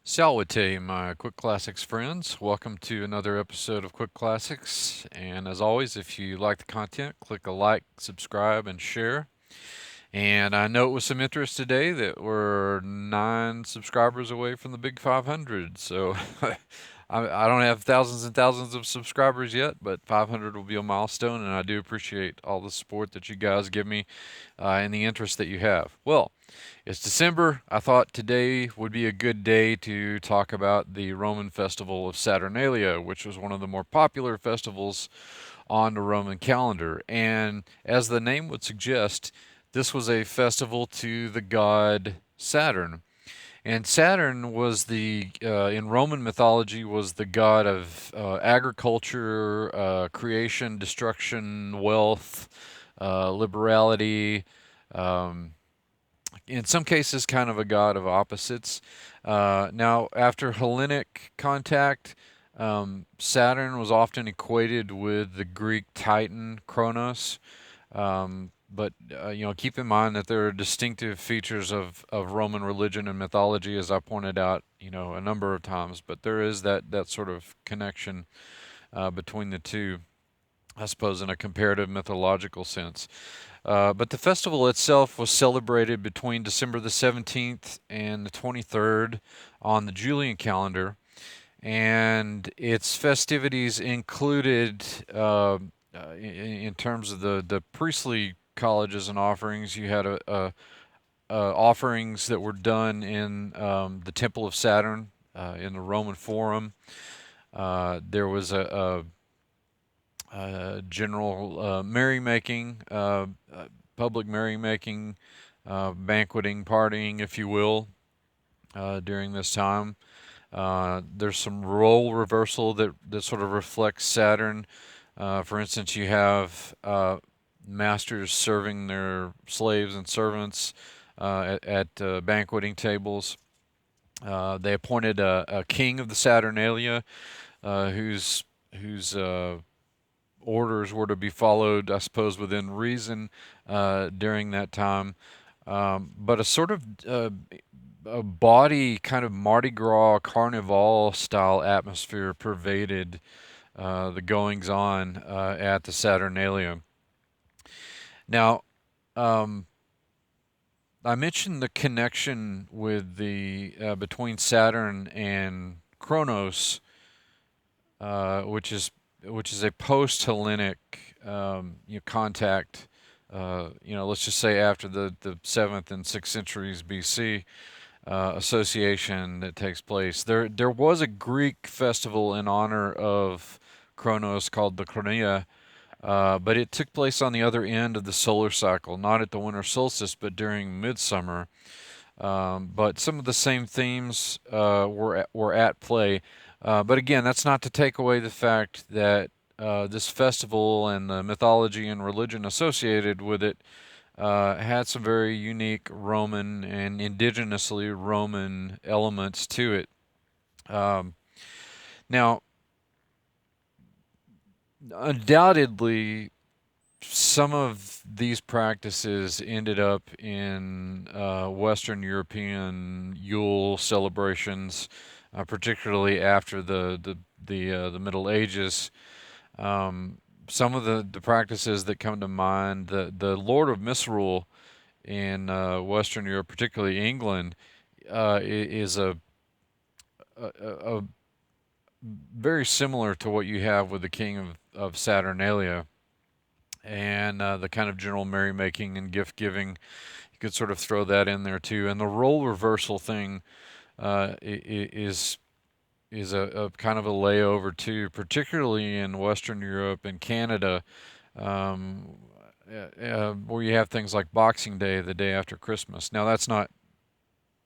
Salute, my Quick Classics friends. Welcome to another episode of Quick Classics. And as always, if you like the content, click a like, subscribe, and share. And I note with some interest today that we're 9 subscribers away from the big 500. So I don't have thousands and thousands of subscribers yet, but 500 will be a milestone. And I do appreciate all the support that you guys give me and the interest that you have. Well, it's December. I thought today would be a good day to talk about the Roman festival of Saturnalia, which was one of the more popular festivals on the Roman calendar. And as the name would suggest, this was a festival to the god Saturn. And Saturn was in Roman mythology, was the god of agriculture, creation, destruction, wealth, liberality, um, in some cases kind of a god of opposites. Now, after Hellenic contact, Saturn was often equated with the Greek Titan Kronos. But keep in mind that there are distinctive features of Roman religion and mythology, as I pointed out, a number of times. But there is that sort of connection between the two, I suppose, in a comparative mythological sense. But the festival itself was celebrated between December the 17th and the 23rd on the Julian calendar, and its festivities included, in terms of the priestly colleges and offerings, you had offerings that were done in the Temple of Saturn in the Roman Forum. There was general merrymaking, public merrymaking, banqueting, partying, if you will, during this time. There's some role reversal that sort of reflects Saturn. For instance, you have masters serving their slaves and servants at banqueting tables. They appointed a king of the Saturnalia, whose orders were to be followed, I suppose, within reason during that time. But a sort of a body kind of Mardi Gras carnival style atmosphere pervaded the goings on at the Saturnalia. Now, um, I mentioned the connection with the between Saturn and Kronos, which is a post-Hellenic contact. Let's just say after the 7th and 6th centuries BC association that takes place. There was a Greek festival in honor of Kronos called the Chronia, but it took place on the other end of the solar cycle, not at the winter solstice, but during midsummer. But some of the same themes were at play. But again, that's not to take away the fact that this festival and the mythology and religion associated with it had some very unique Roman and indigenously Roman elements to it. Um, Now, undoubtedly, some of these practices ended up in Western European Yule celebrations, particularly after the Middle Ages. Um, some of the practices that come to mind, the Lord of Misrule in Western Europe, particularly England, is a very similar to what you have with the King of Saturnalia and the kind of general merrymaking and gift giving. You could sort of throw that in there too. And the role reversal thing is a kind of a layover too, particularly in Western Europe and Canada, um, where you have things like Boxing Day, the day after Christmas. Now that's not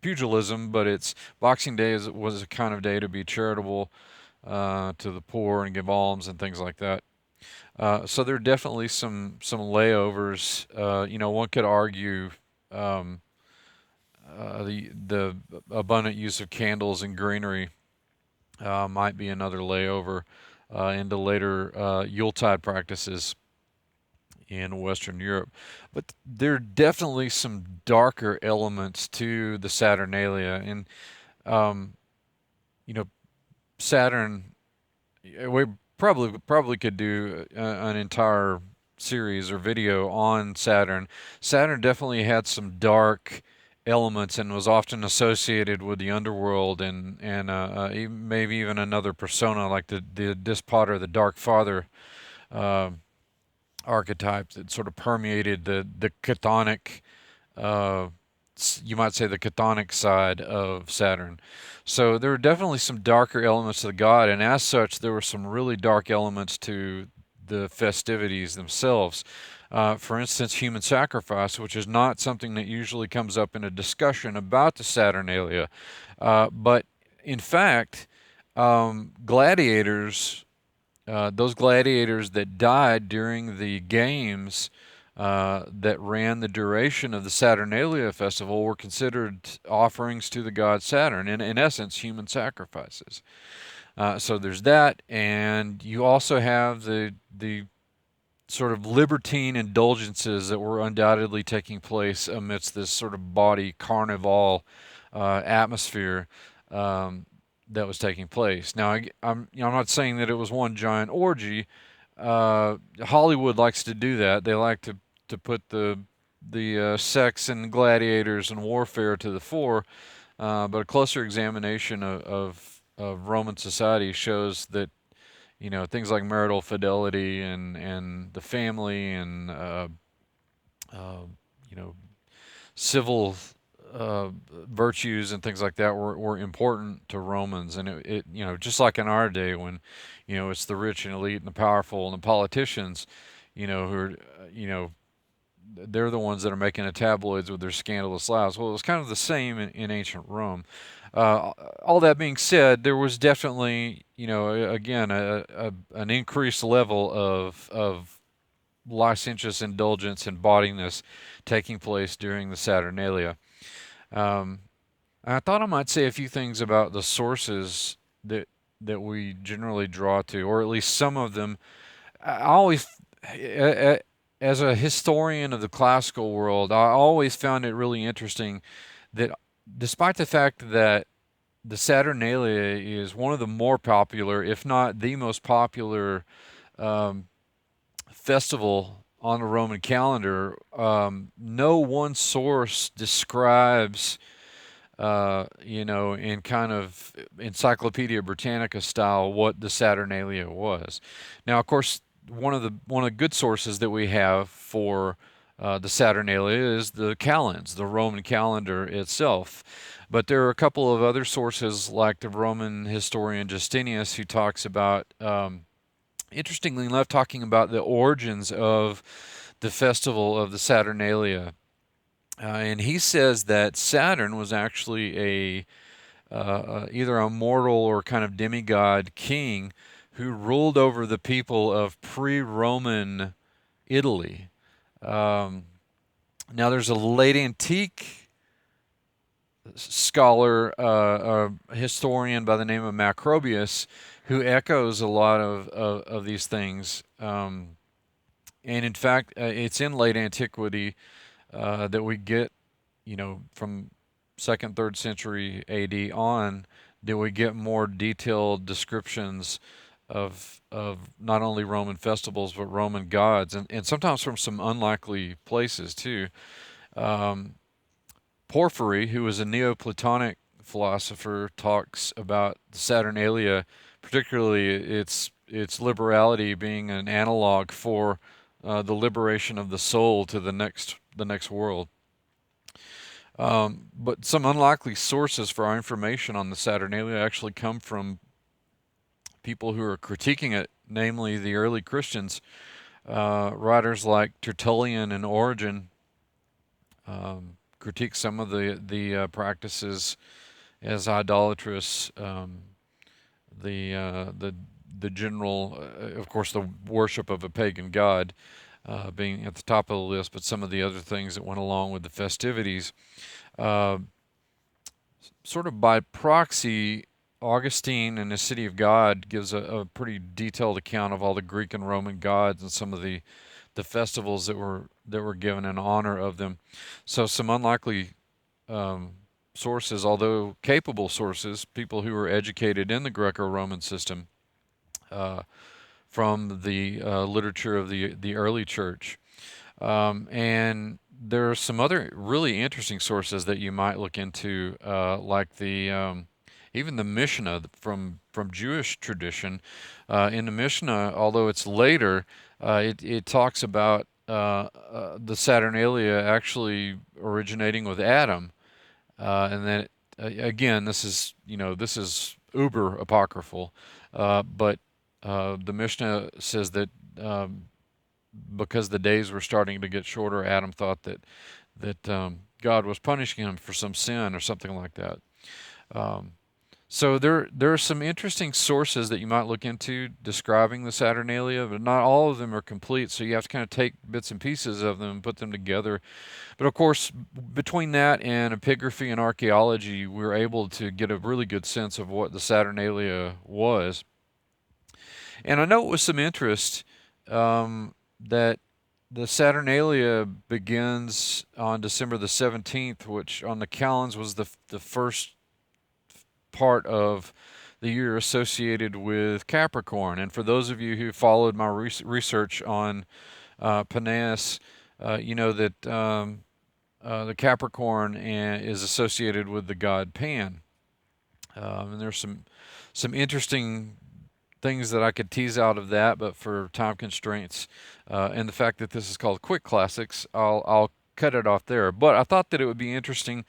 pugilism, but it's Boxing Day was a kind of day to be charitable to the poor and give alms and things like that. So there are definitely some layovers. One could argue um, the abundant use of candles and greenery might be another layover into later Yuletide practices in Western Europe. But there are definitely some darker elements to the Saturnalia, and um, you know, Saturn. We probably could do an entire series or video on Saturn. Saturn definitely had some dark elements and was often associated with the underworld and maybe even another persona like the despot or the Dark Father uh, archetype that sort of permeated the chthonic, uh, you might say the chthonic side of Saturn. So there were definitely some darker elements to the god, and as such, there were some really dark elements to the festivities themselves. For instance, human sacrifice, which is not something that usually comes up in a discussion about the Saturnalia, but in fact, gladiators, those gladiators that died during the games that ran the duration of the Saturnalia festival were considered offerings to the god Saturn, in essence, human sacrifices. So there's that, and you also have the sort of libertine indulgences that were undoubtedly taking place amidst this sort of body carnival atmosphere um, that was taking place. Now, I'm not saying that it was one giant orgy. Hollywood likes to do that. They like to put the sex and gladiators and warfare to the fore. But a closer examination of Roman society shows that things like marital fidelity and the family and uh, you know civil virtues and things like that were important to Romans, and it just like in our day when it's the rich and elite and the powerful and the politicians, who are they're the ones that are making the tabloids with their scandalous lives. Well, it was kind of the same in ancient Rome. All that being said, there was definitely, again, an increased level of licentious indulgence and bawdiness taking place during the Saturnalia. Um, I thought I might say a few things about the sources that we generally draw to, or at least some of them. I always, as a historian of the classical world, I always found it really interesting that despite the fact that the Saturnalia is one of the more popular, if not the most popular, um, festival on the Roman calendar, no one source describes, in kind of Encyclopedia Britannica style, what the Saturnalia was. Now, of course, one of the good sources that we have for the Saturnalia is the calends, the Roman calendar itself. But there are a couple of other sources, like the Roman historian Justinius, who talks about, interestingly enough, talking about the origins of the festival of the Saturnalia. And he says that Saturn was actually either a mortal or kind of demigod king who ruled over the people of pre-Roman Italy. Um, Now, there's a late antique scholar, a historian by the name of Macrobius, who echoes a lot of these things. And in fact, it's in late antiquity that we get, from second, third century AD on, that we get more detailed descriptions of not only Roman festivals but Roman gods, and sometimes from some unlikely places too. Um, Porphyry, who was a Neoplatonic philosopher, talks about the Saturnalia, particularly its liberality being an analog for the liberation of the soul to the next world. But some unlikely sources for our information on the Saturnalia actually come from people who are critiquing it, namely the early Christians. Writers like Tertullian and Origen critique some of the practices as idolatrous. The general, of course, the worship of a pagan god being at the top of the list, but some of the other things that went along with the festivities. Uh, Sort of by proxy, Augustine in the City of God gives a pretty detailed account of all the Greek and Roman gods and some of the festivals that were given in honor of them. So some unlikely um, sources, although capable sources, people who were educated in the Greco-Roman system, uh, from the literature of the early church. And there are some other really interesting sources that you might look into, like the even the Mishnah from Jewish tradition. In the Mishnah, although it's later, it talks about the Saturnalia actually originating with Adam, and then again, this is uber apocryphal, but the Mishnah says that because the days were starting to get shorter, Adam thought that God was punishing him for some sin or something like that. Um, so there are some interesting sources that you might look into describing the Saturnalia, but not all of them are complete. So you have to kind of take bits and pieces of them and put them together. But of course, between that and epigraphy and archaeology, we were able to get a really good sense of what the Saturnalia was. And I know it was some interest that the Saturnalia begins on December the 17th, which on the calends was the first part of the year associated with Capricorn. And for those of you who followed my research on Peneus, you know that the Capricorn is associated with the god Pan. And there's some interesting things that I could tease out of that, but for time constraints and the fact that this is called Quickclassics, I'll cut it off there. But I thought that it would be interesting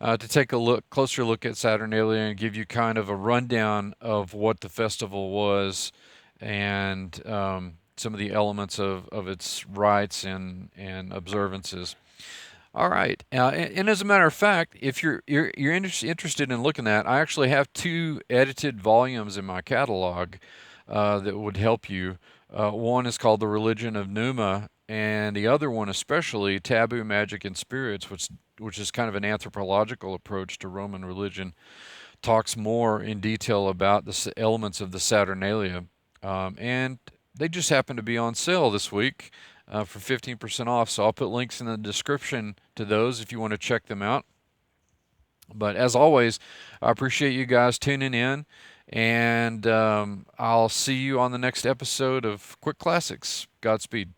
to take a closer look at Saturnalia and give you kind of a rundown of what the festival was and some of the elements of its rites and observances. All right, and as a matter of fact, if you're interested in looking at, I actually have two edited volumes in my catalog that would help you. One is called The Religion of Numa, and the other one, especially Taboo, Magic, and Spirits, which is kind of an anthropological approach to Roman religion, talks more in detail about the elements of the Saturnalia, and they just happen to be on sale this week for 15% off. So I'll put links in the description to those if you want to check them out. But as always, I appreciate you guys tuning in, and I'll see you on the next episode of Quick Classics. Godspeed.